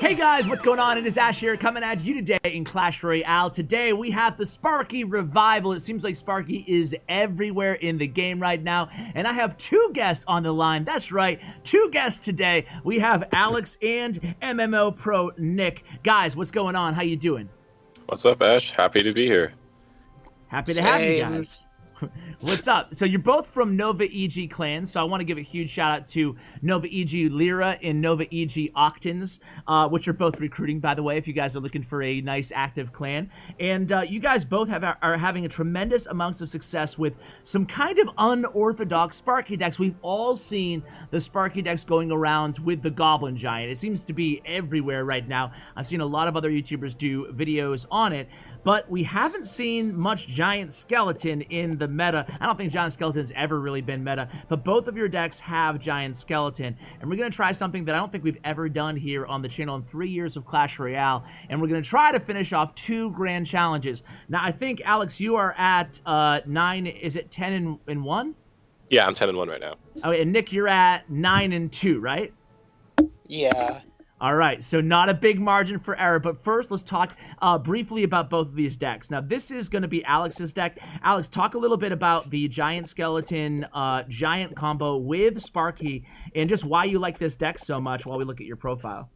Hey guys, what's going on? It is Ash here coming at you today in Clash Royale. Today we have the Sparky revival. It seems like Sparky is everywhere in the game right now. And I have two guests on the line. That's right, two guests today. We have Alex and MMO Pro Nick. Guys, what's going on? How you doing? What's up, Ash? Happy to be here. Happy to have you guys. What's up? So you're both from Nova EG Clan, so I want to give a huge shout out to Nova EG Lyra and Nova EG Octans, which are both recruiting, by the way, if you guys are looking for a nice active clan. And you guys both are having a tremendous amounts of success with some kind of unorthodox Sparky decks. We've all seen the Sparky decks going around with the Goblin Giant. It seems to be everywhere right now. I've seen a lot of other YouTubers do videos on it, but we haven't seen much Giant Skeleton in the meta. I don't think Giant Skeleton's ever really been meta, but both of your decks have Giant Skeleton, and we're going to try something that I don't think we've ever done here on the channel in 3 years of Clash Royale, and we're going to try to finish off 2 grand challenges. Now, I think, Alex, you are at 9, is it 10 and 1? Yeah, I'm 10 and 1 right now. Oh, and Nick, you're at 9 and 2, right? Yeah. All right, so not a big margin for error, but first let's talk briefly about both of these decks. Now, this is going to be Alex's deck. Alex, talk a little bit about the Giant Skeleton Giant combo with Sparky and just why you like this deck so much while we look at your profile.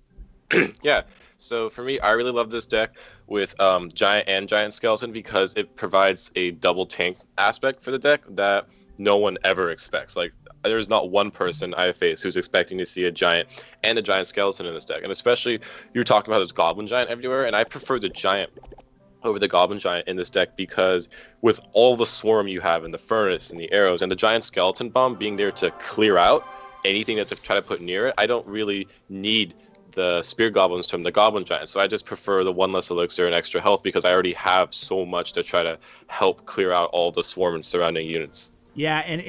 Yeah, so for me, I really love this deck with Giant and Giant Skeleton because it provides a double tank aspect for the deck that no one ever expects. Like, there's not one person I face who's expecting to see a Giant and a Giant Skeleton in this deck. And especially, you're talking about this Goblin Giant everywhere, and I prefer the Giant over the Goblin Giant in this deck because with all the swarm you have and the furnace and the arrows and the Giant Skeleton Bomb being there to clear out anything that to try to put near it, I don't really need the Spear Goblins from the Goblin Giant. So I just prefer the 1 less elixir and extra health because I already have so much to try to help clear out all the swarm and surrounding units. Yeah, and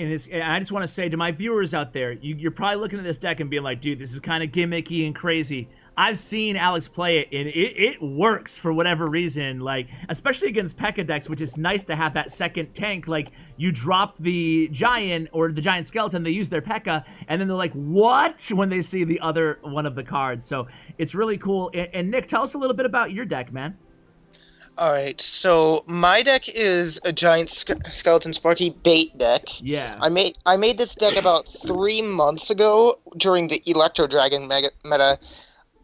I just want to say to my viewers out there, you're probably looking at this deck and being like, dude, this is kind of gimmicky and crazy. I've seen Alex play it, and it works for whatever reason, like, especially against P.E.K.K.A decks, which is nice to have that second tank. Like, you drop the Giant or the Giant Skeleton, they use their P.E.K.K.A, and then they're like, what? When they see the other one of the cards. So it's really cool. And Nick, tell us a little bit about your deck, man. Alright, so my deck is a Giant Skeleton Sparky Bait deck. Yeah. I made this deck about 3 months ago during the Electro Dragon meta.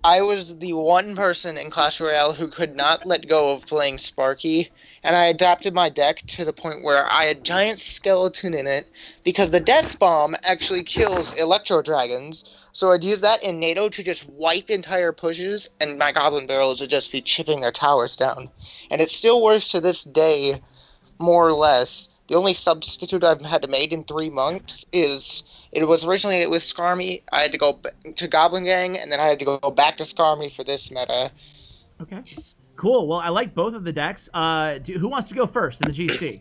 I was the one person in Clash Royale who could not let go of playing Sparky, and I adapted my deck to the point where I had Giant Skeleton in it because the Death Bomb actually kills Electro Dragons, so I'd use that in NATO to just wipe entire pushes, and my Goblin Barrels would just be chipping their towers down. And it still works to this day, more or less. The only substitute I've had to make in 3 months is, it was originally with Skarmy. I had to go to Goblin Gang, and then I had to go back to Skarmy for this meta. Okay. Cool. Well, I like both of the decks. Who wants to go first in the GC?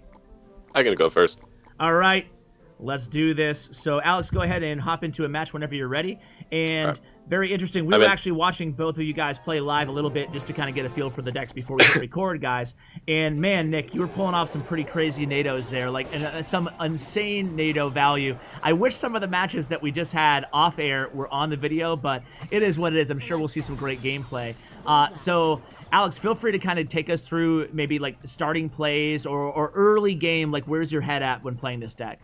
I'm going to go first. All right. Let's do this. So, Alex, go ahead and hop into a match whenever you're ready. And very interesting. We were actually watching both of you guys play live a little bit just to kind of get a feel for the decks before we hit record, guys. And, man, Nick, you were pulling off some pretty crazy NATOs there, like some insane NATO value. I wish some of the matches that we just had off air were on the video, but it is what it is. I'm sure we'll see some great gameplay. So, Alex, feel free to kind of take us through maybe like starting plays or early game. Like, where's your head at when playing this deck?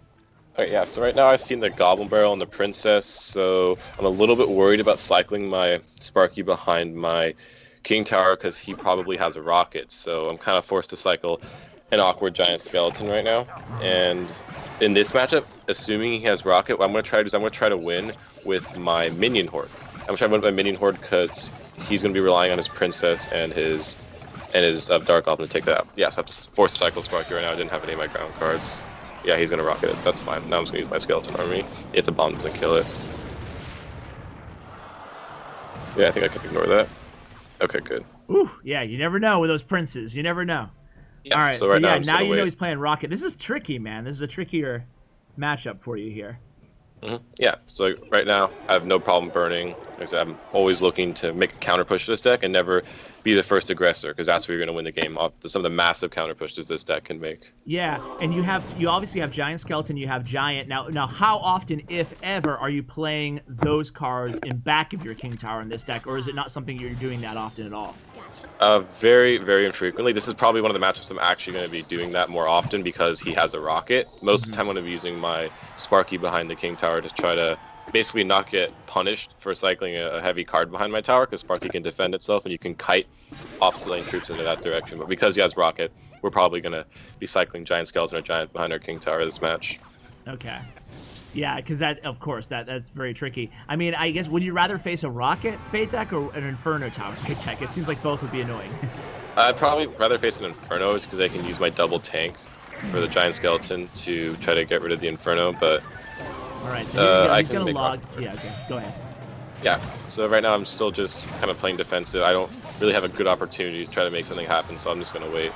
Alright, yeah, so right now I've seen the Goblin Barrel and the Princess, so I'm a little bit worried about cycling my Sparky behind my King Tower because he probably has a rocket, so I'm kind of forced to cycle an awkward Giant Skeleton right now. And in this matchup, assuming he has rocket, what I'm going to try to do is I'm going to try to win with my Minion Horde. I'm going to try to win with my Minion Horde because he's going to be relying on his Princess and his Dark Goblin to take that out. Yeah, so I'm forced to cycle Sparky right now. I didn't have any of my ground cards. Yeah, he's going to rocket it. That's fine. Now I'm just going to use my Skeleton Army if the bomb doesn't kill it. Yeah, I think I can ignore that. Okay, good. Ooh, yeah, you never know with those princes. You never know. Yeah, all right, so right yeah, now you know he's playing rocket. This is tricky, man. This is a trickier matchup for you here. Yeah, so like, right now I have no problem burning. Like I said, I'm always looking to make a counter push to this deck and never be the first aggressor, because that's where you're going to win the game off some of the massive counter pushes this deck can make. Yeah, and you obviously have Giant Skeleton, you have Giant. Now how often, if ever, are you playing those cards in back of your King Tower in this deck, or is it not something you're doing that often at all? Very, very infrequently. This is probably one of the matchups I'm actually going to be doing that more often because he has a rocket. Most of the time I'm going to be using my Sparky behind the King Tower to try to basically not get punished for cycling a heavy card behind my tower, because Sparky can defend itself and you can kite opposite lane troops into that direction. But because he has rocket, we're probably going to be cycling Giant Skeleton or Giant behind our King Tower this match. Okay. Yeah, because of course, that's very tricky. I mean, I guess, would you rather face a rocket bait deck or an Inferno Tower bait deck? It seems like both would be annoying. I'd probably rather face an Inferno, because I can use my double tank for the Giant Skeleton to try to get rid of the Inferno, but... Alright, so he's going to log... Yeah, okay, go ahead. Yeah, so right now I'm still just kind of playing defensive. I don't really have a good opportunity to try to make something happen, so I'm just going to wait.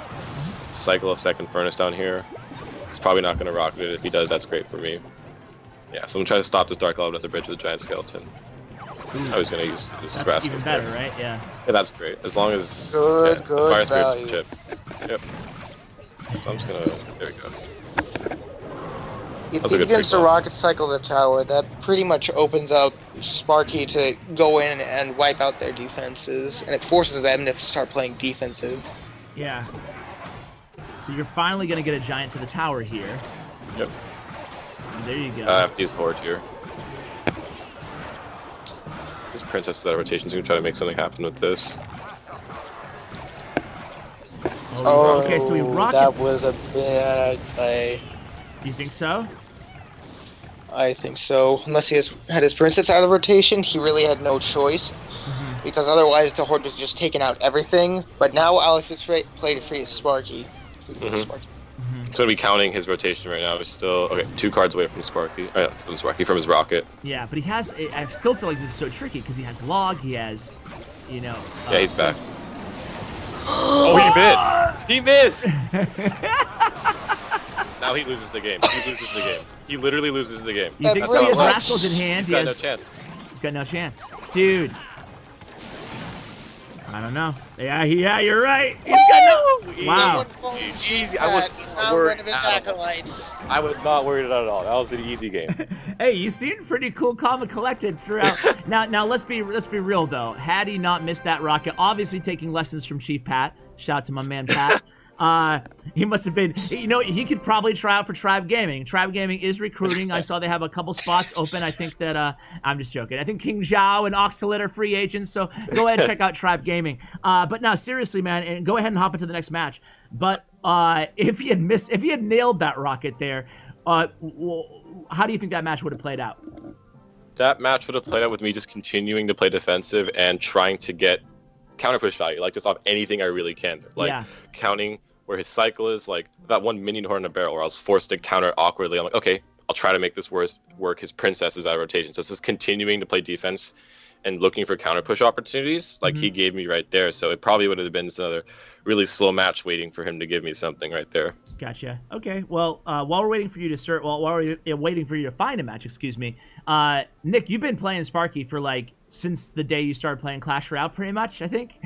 Cycle a second Furnace down here. He's probably not going to rocket it. If he does, that's great for me. Yeah, so I'm trying to stop this Dark Element at the bridge with the Giant Skeleton. I was going to use this That's even better, right? Yeah. Yeah, that's great. As long as Good Fire Spirit's value. chip. Yep. So I'm just going to... There we go. If That's a he good begins to pick, rocket cycle the tower, that pretty much opens up Sparky to go in and wipe out their defenses, and it forces them to start playing defensive. Yeah. So you're finally going to get a Giant to the tower here. Yep. And there you go. I have to use Horde here. This Princess is out of rotation, so we can try to make something happen with this. Oh, okay, so he rockets. That was a bad play. You think so? I think so. Unless he had his princess out of rotation, he really had no choice. Because otherwise the Horde was just taking out everything. But now Alex has played it free as Sparky. Sparky. He's going to be counting his rotation right now. He's still... Okay, 2 cards away from Sparky. From his rocket. Yeah, but he has... I still feel like this is so tricky, because he has log, he has, you know... Yeah, he's back. Oh, he missed! He missed! Now he loses the game. He loses the game. He literally loses the game. You think so? He has Rascals in hand. He's got no chance. He's got no chance. Dude. I don't know. Yeah, you're right. He's got no... Wow. Easy. I was not worried at all. I was not worried at all. That was an easy game. Hey, you seem pretty cool, calm, and collected throughout. Now let's be real though. Had he not missed that rocket, obviously taking lessons from Chief Pat. Shout out to my man Pat. He must have been, you know, he could probably try out for Tribe Gaming. Tribe Gaming is recruiting. I saw they have a couple spots open. I think that, I'm just joking. I think King Zhao and Oxalit are free agents, so go ahead and check out Tribe Gaming. But no, seriously, man, and go ahead and hop into the next match. But if he had nailed that rocket there, how do you think that match would have played out? That match would have played out with me just continuing to play defensive and trying to get counter push value, like just off anything I really can. Like counting where his cycle is, like that one minion horn in a barrel where I was forced to counter it awkwardly. I'm like, okay, I'll try to make this work. His princess is out of rotation. So it's just continuing to play defense and looking for counter push opportunities like he gave me right there. So it probably would have been just another really slow match waiting for him to give me something right there. Gotcha. Okay. Well, while we're waiting for you to while we're waiting for you to find a match, excuse me, Nick, you've been playing Sparky for like since the day you started playing Clash Royale, pretty much, I think.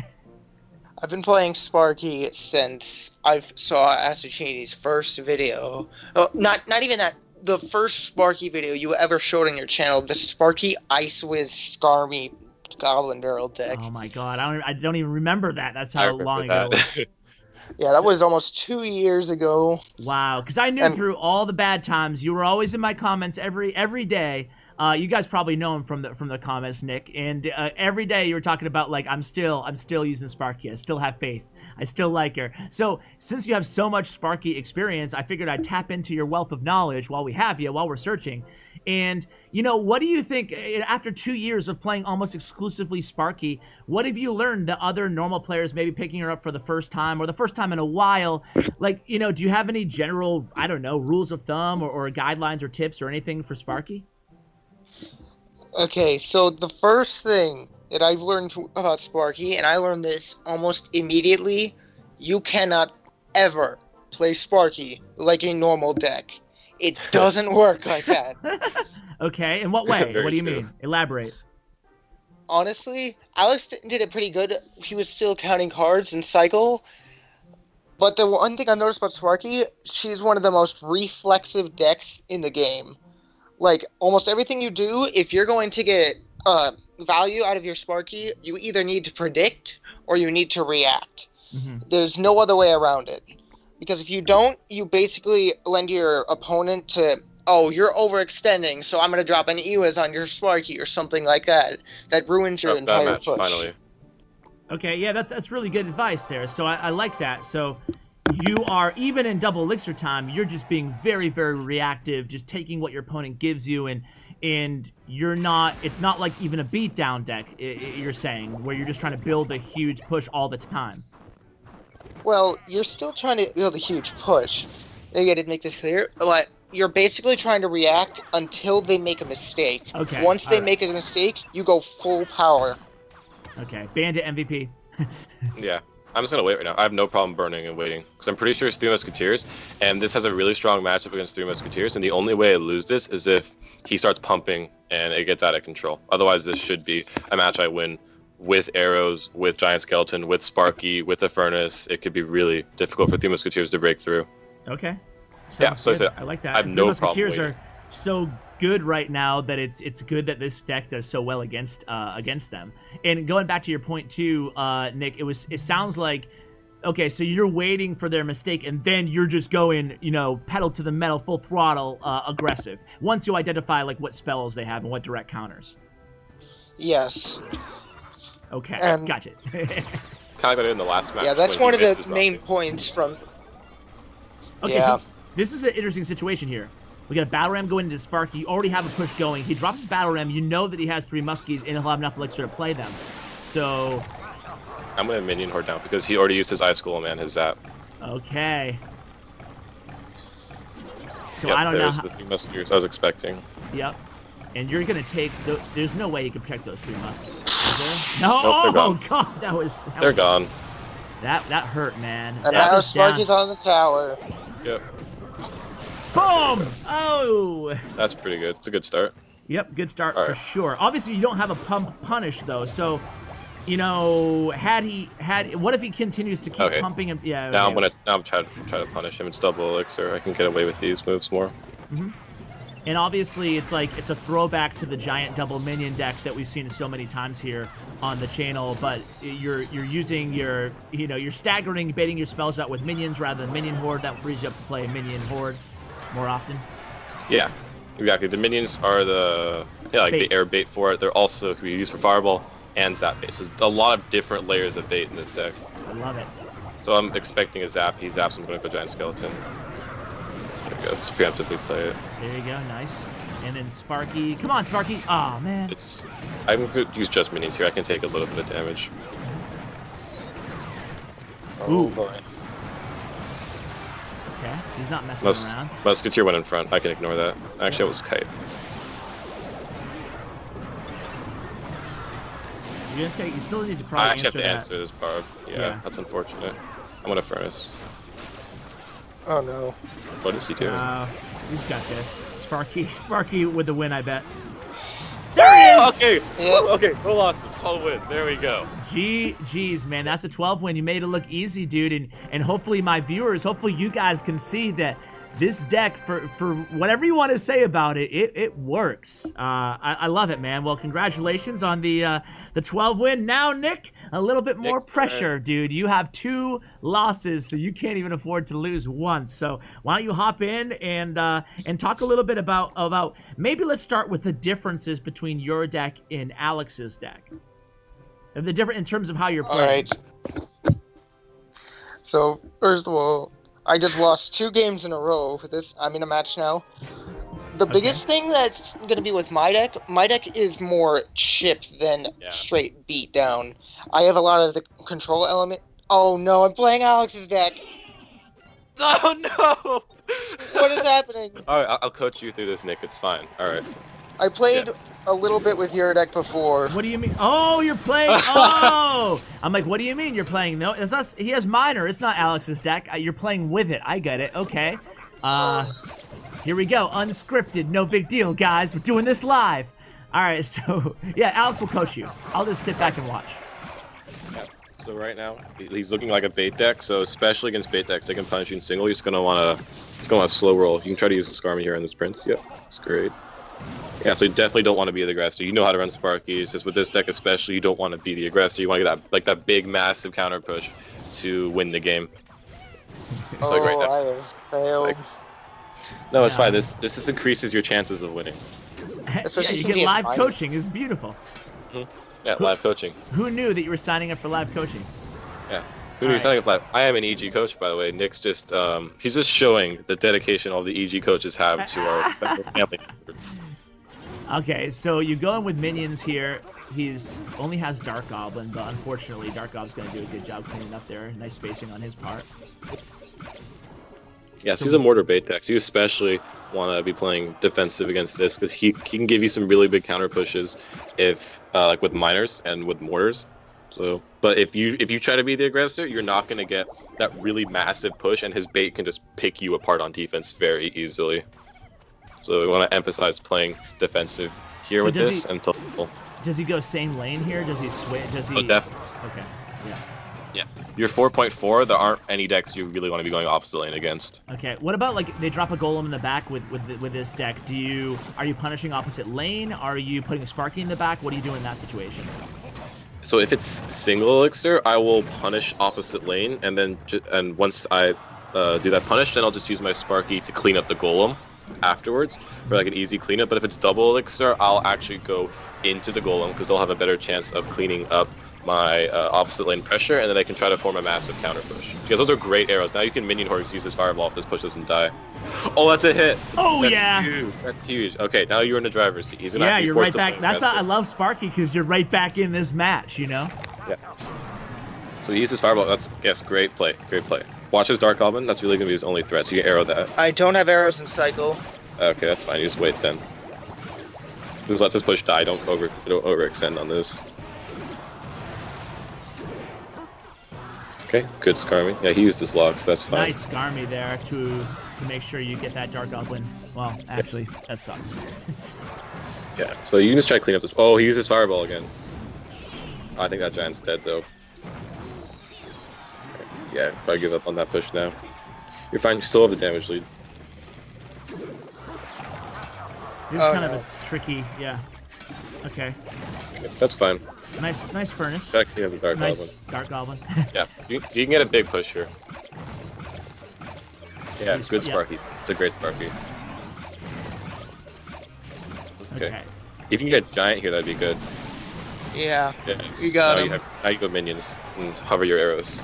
I've been playing Sparky since I saw Astrochini's first video. Oh, not even that. The first Sparky video you ever showed on your channel, the Sparky Ice Wiz Skarmy Goblin Durl deck. Oh my god, I don't even remember that. That's how long ago it was. Yeah, that was almost 2 years ago. Wow, because I knew through all the bad times, you were always in my comments every day. You guys probably know him from the comments, Nick. And every day you were talking about like I'm still using Sparky. I still have faith. I still like her. So since you have so much Sparky experience, I figured I'd tap into your wealth of knowledge while we're searching. And you know, what do you think after 2 years of playing almost exclusively Sparky? What have you learned that other normal players maybe picking her up for the first time or the first time in a while? Like, you know, do you have any general, I don't know, rules of thumb or guidelines or tips or anything for Sparky? Okay, so the first thing that I've learned about Sparky, and I learned this almost immediately, you cannot ever play Sparky like a normal deck. It doesn't work like that. Okay, in what way? Very What do you true. mean? Elaborate. Honestly, Alex did it pretty good. He was still counting cards and cycle. But the one thing I've noticed about Sparky, she's one of the most reflexive decks in the game. Like, almost everything you do, if you're going to get value out of your Sparky, you either need to predict or you need to react. There's no other way around it. Because if you don't, you basically lend your opponent to, oh, you're overextending, so I'm going to drop an Ewas on your Sparky or something like that. That ruins your entire match, push. finally. Okay, yeah, that's really good advice there. So I like that. So you are, even in double elixir time, you're just being very, very reactive, just taking what your opponent gives you, and you're not, it's not like even a beatdown deck, you're saying, where you're just trying to build a huge push all the time. Well, you're still trying to build a huge push. Maybe I didn't make this clear, but you're basically trying to react until they make a mistake. Okay. Once they make a mistake, you go full power. Okay, Bandit MVP. Yeah. I'm just going to wait right now. I have no problem burning and waiting. Because I'm pretty sure it's Three Musketeers, and this has a really strong matchup against Three Musketeers, and the only way I lose this is if he starts pumping and it gets out of control. Otherwise, this should be a match I win with arrows, with Giant Skeleton, with Sparky, with the Furnace. It could be really difficult for Three Musketeers to break through. Okay. Yeah, Sounds so good. I like that. I have Three no Musketeers problem are so good right now that it's good that this deck does so well against them. And going back to your point too, Nick, it sounds like, okay, so you're waiting for their mistake and then you're just going, you know, pedal to the metal, full throttle, aggressive. Once you identify like what spells they have and what direct counters. Yes. Okay, And- gotcha. Kind of like I did in the last match. Yeah, that's when one he of missed the his main rocket. points from... Okay, Yeah. so this is an interesting situation here. We got a battle ram going into Sparky. You already have a push going. He drops his battle ram. You know that he has 3 muskies and he'll have enough elixir to play them. So, I'm going to minion horde down because he already used his Ice Golem and his Zap. okay. So Yep, I don't know. there's the Three Musketeers I was expecting. Yep. And you're gonna take there's no way you can protect those 3 muskies. Is there? No. Nope, they're Oh gone. god, that was They're gone. That hurt, man. And Zap now is down. Sparky's on the tower. Yep. Boom! Oh. That's pretty good. It's a good start. Yep, good start All for right. sure. Obviously, you don't have a pump punish though, so you know, what if he continues to keep Okay. pumping him? Yeah. Now okay. I'm trying to punish him. It's double elixir. I can get away with these moves more. And obviously, it's a throwback to the giant double minion deck that we've seen so many times here on the channel. But you're using you're staggering, baiting your spells out with minions rather than minion horde. That frees you up to play a minion horde more often. Yeah, exactly. The minions are the Bait. the air bait for it. They're also can be used for fireball and zap bait. So there's a lot of different layers of bait in this deck. I love it. So I'm expecting a zap. He zaps. I'm going to go Giant Skeleton. There we go. Just preemptively play it. There you go, nice. And then Sparky, come on, Sparky. Oh man. I'm going to use just minions here. I can take a little bit of damage. Oh boy. Okay, he's not messing around. Musketeer went in front. I can ignore that. Actually, it was Kite. So you're gonna take. You still need to I probably actually have to that. answer this barb. Yeah, that's unfortunate. I'm going to Furnace. Oh no. What is he doing? He's got this. Sparky with the win, I bet. There he is! Okay, Yep. okay, hold on. Total win. There we go. Geez, man, that's a 12 win. You made it look easy, dude, and hopefully my viewers, hopefully you guys can see that this deck, for whatever you want to say about it, it works. I love it, man. Well, congratulations on the 12 win. Now, Nick, a little bit more Nick's pressure, dude. You have 2 losses, so you can't even afford to lose once. So why don't you hop in and talk a little bit about maybe let's start with the differences between your deck and Alex's deck. And the different in terms of how you're playing. Alright. So, first of all, I just lost 2 games in a row for this. I'm in a match now. The biggest thing that's going to be with my deck is more chip than straight beat down. I have a lot of the control element. Oh no, I'm playing Alex's deck. Oh no! What is happening? Alright, I'll coach you through this, Nick. It's fine. Alright. I played a little bit with your deck before. What do you mean? Oh, you're playing. Oh, I'm like, what do you mean you're playing? No, it's not. He has minor. It's not Alex's deck. You're playing with it. I get it. Okay. Here we go, unscripted, no big deal, guys. We're doing this live. All right, so yeah, Alex will coach you. I'll just sit back and watch. Yeah. So right now, he's looking like a bait deck. So especially against bait decks, they can punish you in single. He's gonna wanna slow roll. You can try to use the Skarmy here in this Prince. Yep, that's great. Yeah, so you definitely don't want to be the aggressor. You know how to run Sparky. It's just with this deck especially, you don't want to be the aggressor. You want to get that big, massive counter push to win the game. Oh, right now, I have failed. No, it's fine. This just increases your chances of winning. Especially yeah, you get live coaching. It's beautiful. Yeah, live coaching. Who knew that you were signing up for live coaching? Yeah. Who knew you're signing up live? I am an EG coach, by the way. Nick's just he's just showing the dedication all the EG coaches have to our family members. Okay, so you go in with minions here. He's only has Dark Goblin, but unfortunately, Dark Goblin's gonna do a good job cleaning up there. Nice spacing on his part. Yeah, so he's a mortar bait deck. So you especially want to be playing defensive against this because he can give you some really big counter pushes if like with miners and with mortars. So, but if you try to be the aggressor, you're not gonna get that really massive push, and his bait can just pick you apart on defense very easily. So we want to emphasize playing defensive here with this until. Does he go same lane here? Does he switch? Does he? Oh, definitely. Okay. Yeah. Yeah. You're 4.4. There aren't any decks you really want to be going opposite lane against. Okay. What about like they drop a golem in the back with this deck? Are you punishing opposite lane? Are you putting a Sparky in the back? What do you do in that situation? So if it's single elixir, I will punish opposite lane, and then once I do that punish, then I'll just use my Sparky to clean up the golem afterwards for like an easy cleanup. But if it's double elixir, I'll actually go into the golem because they'll have a better chance of cleaning up my opposite lane pressure, and then they can try to form a massive counter push. Because those are great arrows. Now you can minion horse, use his fireball if this push doesn't die. Oh, that's a hit. Oh, that's yeah. Huge. That's huge. Okay, now you're in the driver's seat. He's gonna yeah, be you're forced right to back. play That's how I aggressive. love Sparky because you're right back in this match. You know. Yeah. So he uses fireball. That's great play. Great play. Watch his Dark Goblin. That's really gonna be his only threat. So you can arrow that. I don't have arrows in cycle. Okay, that's fine. You just wait then. Just let this push die. Don't overextend on this. Okay, good Skarmy. Yeah, he used his lock, so that's fine. Nice Skarmy there to make sure you get that Dark Goblin. Well, actually, that sucks. Yeah, so you can just try to clean up this. Oh, he uses fireball again. I think that giant's dead though. Yeah, probably give up on that push now. You're fine. You still have the damage lead. This is kind of a tricky, yeah. Okay. That's fine. Nice furnace. Actually, have the Dark Nice Goblin. Dark Goblin. Yeah, so you can get a big push here. Yeah, good Sparky. It's a great Sparky. Okay. If you can get Giant here, that'd be good. Yeah. Yes. You got him. Now you go minions and hover your arrows.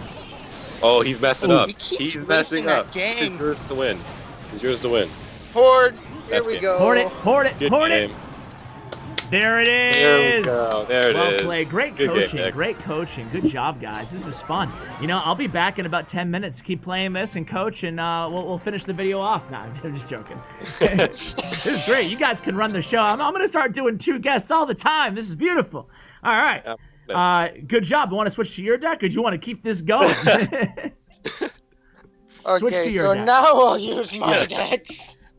Oh, he's messing up. He's messing up. This is yours to win. This is yours to win. Horde. Here we go. Horde it. Good Horde game. it. There it is. There we go. There it is. Well played. Great Good coaching. game, Nick. Great coaching. Good job, guys. This is fun. You know, I'll be back in about 10 minutes. Keep playing this and coach, and we'll finish the video off. No, I'm just joking. This is great. You guys can run the show. I'm going to start doing 2 guests all the time. This is beautiful. All right. Good job. You want to switch to your deck, or do you want to keep this going? Switch to your deck. Now I'll use my deck.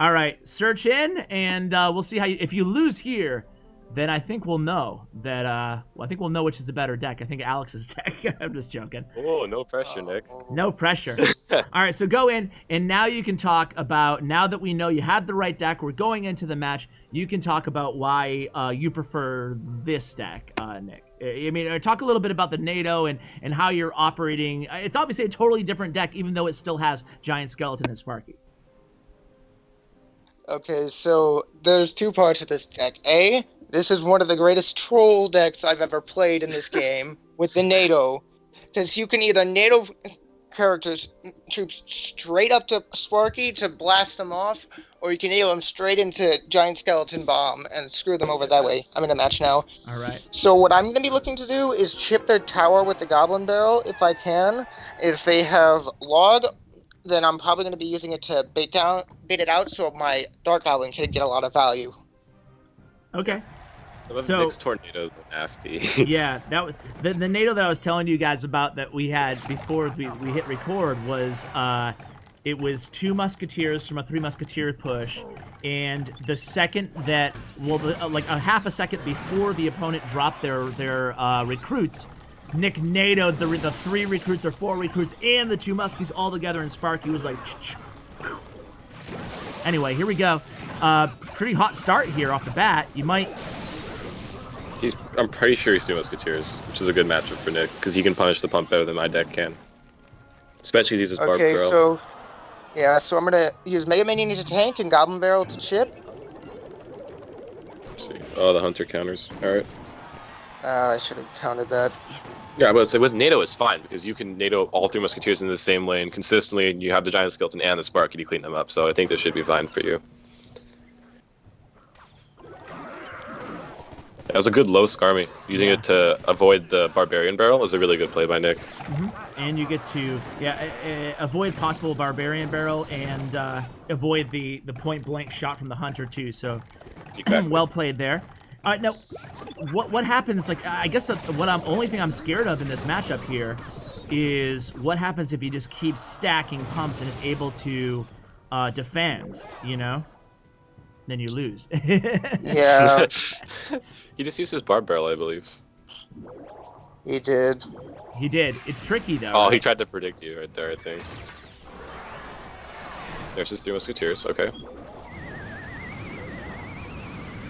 All right, search in, and we'll see how if you lose here, then I think we'll know that. I think we'll know which is the better deck. I think Alex's deck. I'm just joking. Oh, no pressure, Nick. No pressure. All right, so go in, and now you can talk about. Now that we know you had the right deck, we're going into the match. You can talk about why you prefer this deck, Nick. I mean, talk a little bit about the NATO and how you're operating. It's obviously a totally different deck, even though it still has Giant Skeleton and Sparky. Okay, so there's 2 parts of this deck. A, this is one of the greatest troll decks I've ever played in this game with the NATO, because you can either NATO troops straight up to Sparky to blast them off, or you can NATO them straight into Giant Skeleton Bomb and screw them over that way. I'm in a match now. All right. So what I'm going to be looking to do is chip their tower with the Goblin Barrel if I can. If they have Log, then I'm probably going to be using it to bait it out so my Dark Goblin can get a lot of value. Okay. So Nick's tornadoes are nasty. Yeah, that was the NATO that I was telling you guys about that we had before we hit record was it was 2 musketeers from a 3 musketeer push, and the second that, well, like a half a second before the opponent dropped their recruits, Nick NATO'd the 3 recruits or 4 recruits and the 2 muskies all together, and Sparky was like, Anyway, here we go. Pretty hot start here off the bat. You might... I'm pretty sure he's 2 musketeers, which is a good matchup for Nick, because he can punish the pump better than my deck can. Especially as he's a Spark Okay, Barrel. so... Yeah, so I'm gonna use Mega Minion to tank and Goblin Barrel to chip. Let's see. Oh, the Hunter counters. Alright. I should have counted that. Yeah, but with NATO it's fine, because you can NATO all 3 musketeers in the same lane consistently, and you have the Giant Skeleton and the Sparky to clean them up, so I think this should be fine for you. That was a good low Skarmy. Using it to avoid the Barbarian Barrel is a really good play by Nick. And you get to avoid possible Barbarian Barrel and avoid the point blank shot from the Hunter too. So Exactly. well played there. All right, now what happens? Like I guess only thing I'm scared of in this matchup here is what happens if he just keeps stacking pumps and is able to defend. You know, then you lose. Yeah, He just used his Barb Barrel, I believe. he did. He did. It's tricky though. Oh, right? he tried to predict you right there, I think. There's his 3 musketeers, okay.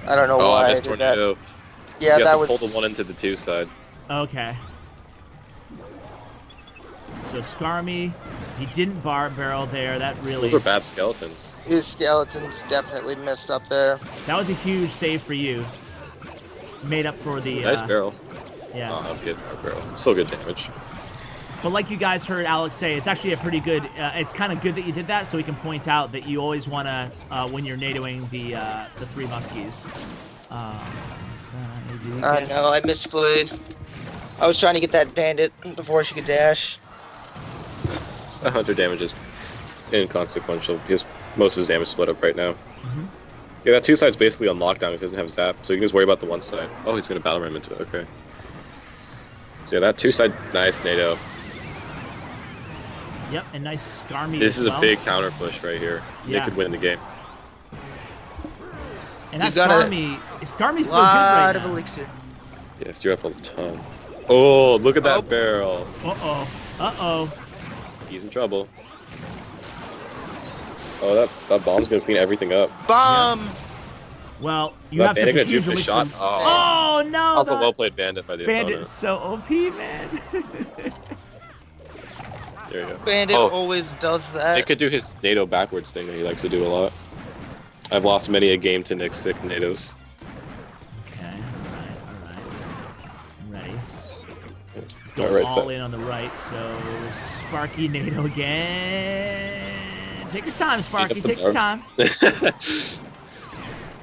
I don't know Oh, why I I missed did that. Tornado. Yeah, you that have was... to pull the 1 into the 2 side. Okay. So Skarmy, he didn't Barb Barrel there. That really... Those were bad skeletons. His skeletons definitely messed up there. That was a huge save for you. Made up for the... Nice barrel. Yeah. Oh, good barrel. Still good damage. But like you guys heard Alex say, it's actually a pretty good... it's kind of good that you did that, so we can point out that you always want to, when you're NATOing the 3 muskies. I know, I misplayed. I was trying to get that bandit before she could dash. The Hunter damage is inconsequential because most of his damage is split up right now. Yeah, that 2 side's basically on lockdown because he doesn't have zap, so you can just worry about the 1 side. Oh, he's going to battle ram into it, okay. So yeah, that 2 side, nice NATO. Yep, and nice Skarmy This as is well. a big counter push right here. Yeah. Nick could win the game. And that You got Skarmy's so good right Lot of now. elixir. Yes, you're up a ton. Oh, look at that barrel. Uh-oh. He's in trouble. Oh, that bomb's going to clean everything up. Bomb! Well, you That have such a bandit huge gonna juke the elixir. shot. Oh, Oh, no! also the well played bandit by the Bandit's opponent. so OP, man. There you go. Bandit Oh. always does that. Nick could do his NATO backwards thing that he likes to do a lot. I've lost many a game to Nick's sick NATOs. Okay, alright. I'm ready. Let's go Alright, all in on the right. So Sparky NATO again. Take your time, Sparky. Take your time.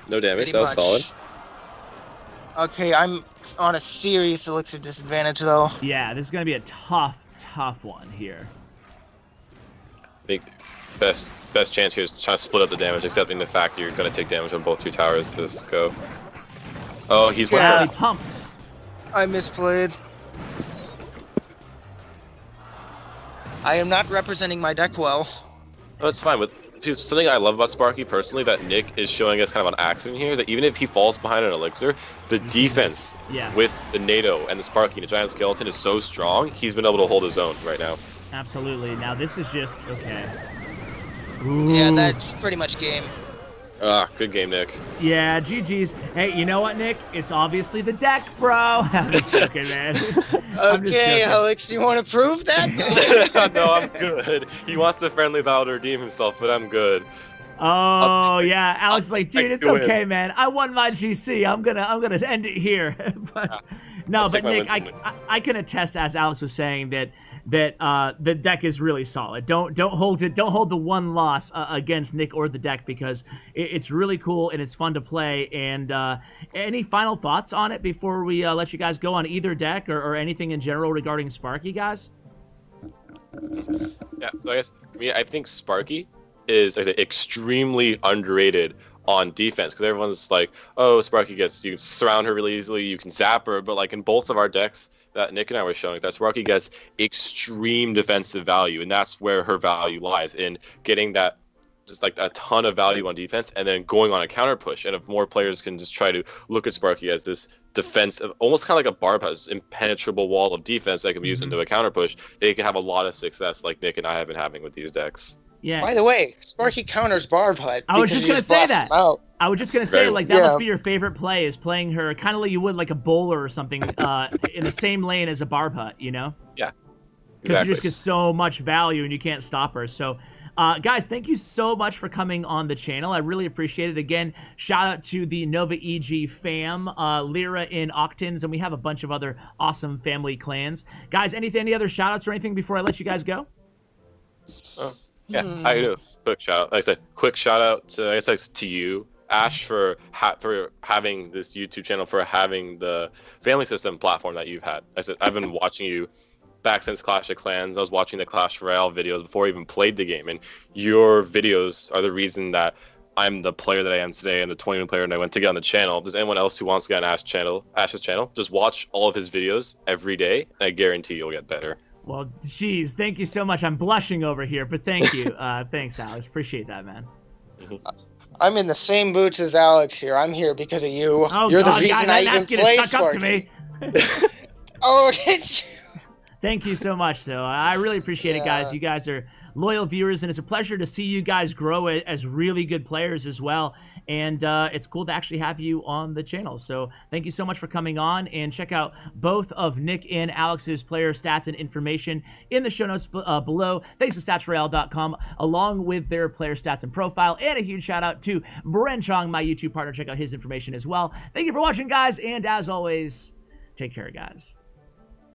No damage, Pretty that was much. solid. Okay, I'm on a serious elixir disadvantage though. Yeah, this is gonna be a tough one here. I think best chance here is trying to split up the damage, accepting the fact you're going to take damage on both 2 towers to this go. Oh, he's Yeah. He winning. pumps. I misplayed. I am not representing my deck well. No, it's fine. Because something I love about Sparky personally that Nick is showing us kind of on accident here is that even if he falls behind an elixir, the defense Yeah. with the NATO and the Sparky and the Giant Skeleton is so strong, he's been able to hold his own right now. Absolutely. Now this is just okay. Yeah, Ooh. that's pretty much game. Ah, good game, Nick. Yeah, GG's. Hey, you know what, Nick? It's obviously the deck, bro. I'm just joking, man. I'm just Okay, joking. Alex, you want to prove that? No, I'm good. He wants to friendly vow to redeem himself, but I'm good. Oh yeah, Alex is like, take dude, it's the win. okay, man. I won my GC. I'm gonna end it here. But no, I'll but take my Nick, win. I can attest, as Alex was saying, that the deck is really solid. Don't hold the 1 loss against Nick or the deck, because it's really cool and it's fun to play. And any final thoughts on it before we let you guys go on either deck or anything in general regarding Sparky, guys? Yeah, so I guess for me, I think Sparky is, like I said, extremely underrated on defense, because everyone's like, oh, Sparky gets, you can surround her really easily, you can zap her, but like in both of our decks that Nick and I were showing, that Sparky gets extreme defensive value, and that's where her value lies, in getting that just like a ton of value on defense and then going on a counter push. And if more players can just try to look at Sparky as this defensive, almost kind of like a barb, has impenetrable wall of defense that can be used into a counter push, they can have a lot of success like Nick and I have been having with these decks. Yeah. By the way, Sparky counters Barb Hut. I was just gonna say that. I was just gonna say, like, that Yeah. must be your favorite play, is playing her kind of like you would like a bowler or something in the same lane as a Barb Hut, you know? Yeah. Because Exactly. you just get so much value and you can't stop her. So, guys, thank you so much for coming on the channel. I really appreciate it. Again, shout out to the Nova EG fam, Lyra in Octans, and we have a bunch of other awesome family clans. Guys, any other shout outs or anything before I let you guys go? Yeah, I do. Quick shout out. Like I said, quick shout out to, I guess, like, to you, Ash, for having this YouTube channel, for having the family system platform that you've had. Like I said, I've been watching you back since Clash of Clans. I was watching the Clash Royale videos before I even played the game, and your videos are the reason that I'm the player that I am today, and the 20-win player, and I went to get on the channel. If there's anyone else who wants to get on Ash's channel, just watch all of his videos every day, and I guarantee you'll get better. Well, geez, thank you so much. I'm blushing over here, but thank you. Thanks, Alex. Appreciate that, man. I'm in the same boots as Alex here. I'm here because of you. Oh, You're God, the reason guys, I I even ask you to play suck up to Sparky. me. Oh, did you? Thank you so much, though. I really appreciate it, guys. You guys are loyal viewers, and it's a pleasure to see you guys grow as really good players as well. And it's cool to actually have you on the channel. So thank you so much for coming on, and check out both of Nick and Alex's player stats and information in the show notes below. Thanks to statsroyale.com, along with their player stats and profile. And a huge shout out to Bren Chong, my YouTube partner. Check out his information as well. Thank you for watching, guys. And as always, take care, guys.